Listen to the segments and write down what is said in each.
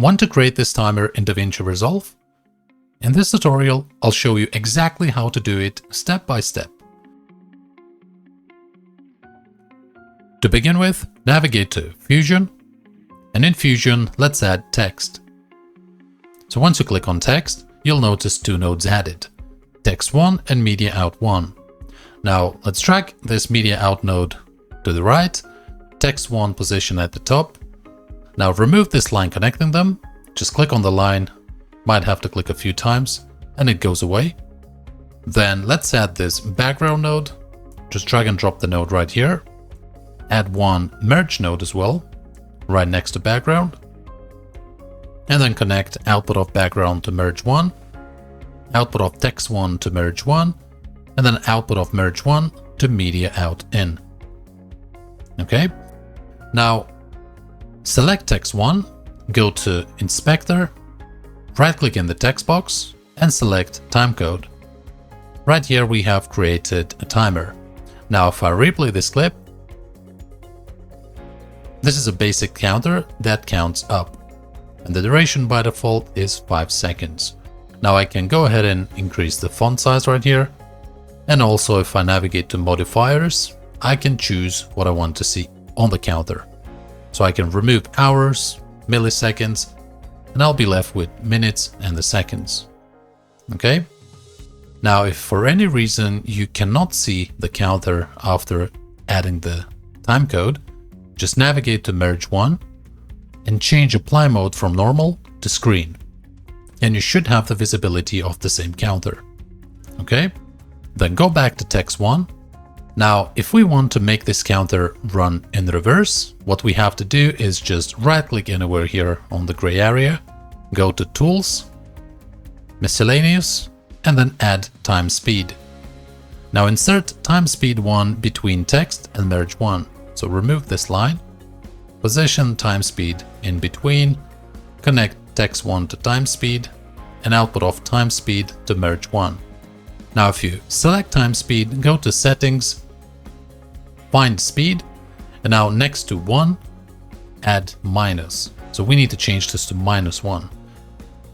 Want to create this timer in DaVinci Resolve? In this tutorial, I'll show you exactly how to do it step by step. To begin with, navigate to Fusion, and in Fusion, let's add text. So once you click on text, you'll notice two nodes added, text 1 and media out 1. Now let's drag this media out node to the right, text 1 position at the top. Now remove this line connecting them, just click on the line, might have to click a few times, and it goes away. Then let's add this background node, just drag and drop the node right here. Add one merge node as well, right next to background. And then connect output of background to merge 1, output of text 1 to merge 1, and then output of merge 1 to media out in. Okay, now select text 1, go to inspector, right click in the text box and select timecode. Right here we have created a timer. Now if I replay this clip, this is a basic counter that counts up, and the duration by default is 5 seconds. Now I can go ahead and increase the font size right here, and also if I navigate to modifiers, I can choose what I want to see on the counter. So I can remove hours, milliseconds, and I'll be left with minutes and the seconds. Okay? Now if for any reason you cannot see the counter after adding the timecode, just navigate to merge 1 and change apply mode from normal to screen. And you should have the visibility of the same counter. Okay? Then go back to text 1. Now, if we want to make this counter run in reverse, what we have to do is just right click anywhere here on the gray area, go to Tools, Miscellaneous, and then add time speed. Now insert time speed 1 between text and merge 1. So remove this line, position time speed in between, connect text 1 to time speed, and output of time speed to merge 1. Now if you select time speed, go to settings, find speed, and now next to 1, add minus. So we need to change this to -1.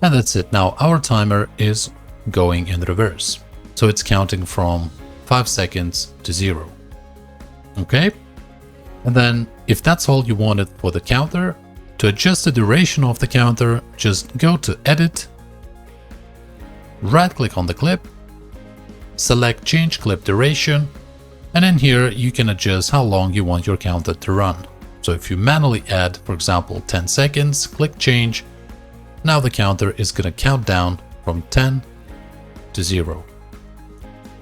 And that's it. Now our timer is going in reverse. So it's counting from 5 seconds to 0. Okay? And then if that's all you wanted for the counter, to adjust the duration of the counter, just go to Edit, right click on the clip, select Change Clip Duration, and in here you can adjust how long you want your counter to run. So if you manually add, for example, 10 seconds, click Change, now the counter is going to count down from 10 to 0.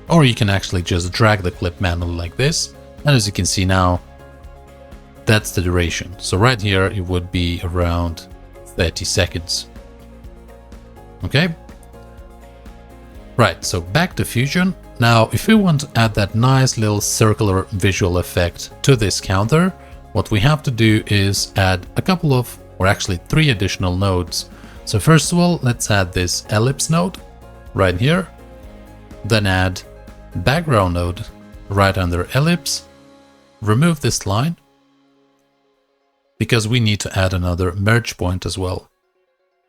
Or you can actually just drag the clip manually like this, and as you can see now, that's the duration. So right here it would be around 30 seconds. Okay? Right, so back to Fusion. Now, if we want to add that nice little circular visual effect to this counter, what we have to do is add a couple of, or actually 3 additional nodes. So first of all, let's add this ellipse node right here. Then add background node right under ellipse. Remove this line, because we need to add another merge point as well,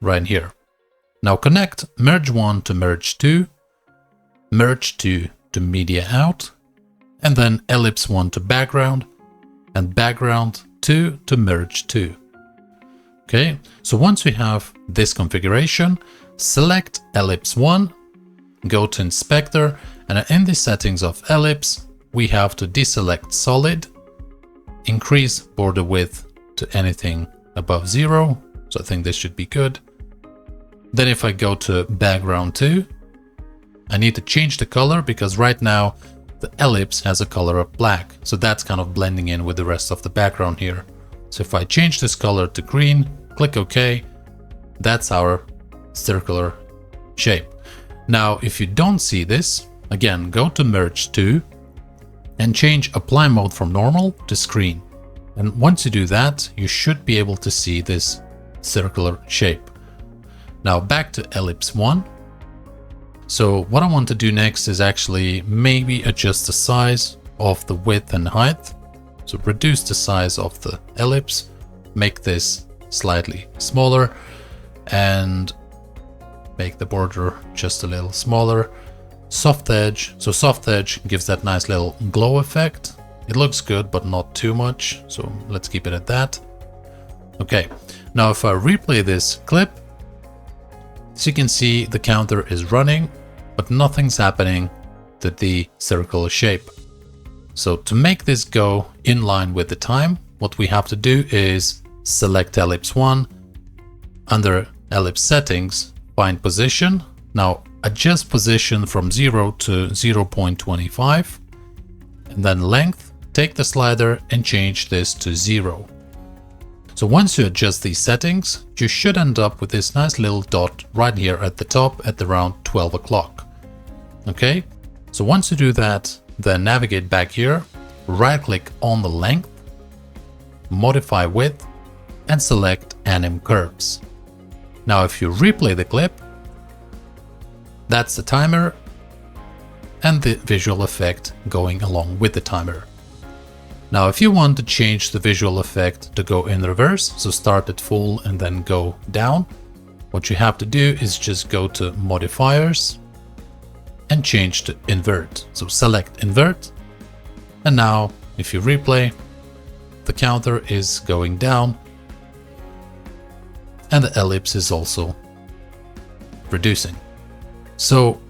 right here. Now connect merge 1 to merge 2, merge 2 to media out, and then ellipse 1 to background, and background 2 to merge 2. Okay, so once we have this configuration, select ellipse 1, go to inspector, and in the settings of ellipse, we have to deselect solid, increase border width to anything above 0, so I think this should be good. Then if I go to background 2, I need to change the color because right now the ellipse has a color of black, so that's kind of blending in with the rest of the background here. So if I change this color to green, click OK, that's our circular shape. Now if you don't see this, again go to merge 2 and change apply mode from normal to screen. And once you do that, you should be able to see this circular shape. Now back to ellipse 1. So what I want to do next is actually maybe adjust the size of the width and height. So reduce the size of the ellipse, make this slightly smaller. and make the border just a little smaller. Soft edge. So soft edge gives that nice little glow effect. It looks good, but not too much. So let's keep it at that. Okay, now if I replay this clip, as you can see, the counter is running, but nothing's happening to the circular shape. So to make this go in line with the time, what we have to do is select ellipse 1, under ellipse settings, find position. Now adjust position from 0 to 0.25, and then length, take the slider and change this to 0. So once you adjust these settings, you should end up with this nice little dot right here at the top at around 12 o'clock. Okay, so once you do that, then navigate back here, right click on the length, modify width, and select Anim Curves. Now if you replay the clip, that's the timer and the visual effect going along with the timer. Now if you want to change the visual effect to go in reverse, so start at full and then go down, what you have to do is just go to modifiers and change to invert. So select invert, and now if you replay, the counter is going down and the ellipse is also reducing. So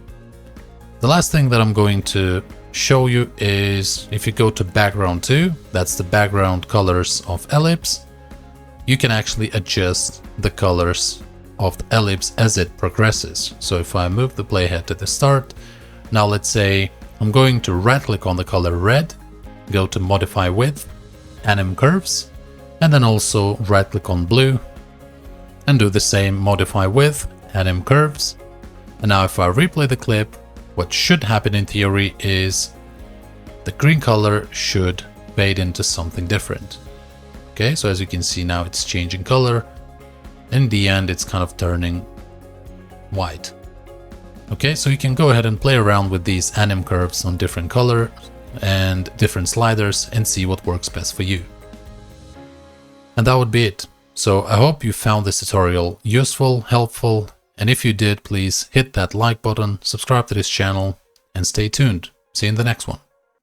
the last thing that I'm going to show you is if you go to background 2, that's the background colors of ellipse, you can actually adjust the colors of the ellipse as it progresses. So if I move the playhead to the start, now let's say I'm going to right click on the color red, go to modify width, Anim Curves, and then also right click on blue and do the same, modify width, Anim Curves. And now if I replay the clip, what should happen in theory is the green color should fade into something different. Okay, so as you can see now it's changing color. In the end, it's kind of turning white. Okay, so you can go ahead and play around with these Anim Curves on different color and different sliders and see what works best for you. And that would be it. So I hope you found this tutorial useful, helpful, and if you did, please hit that like button, subscribe to this channel, and stay tuned. See you in the next one.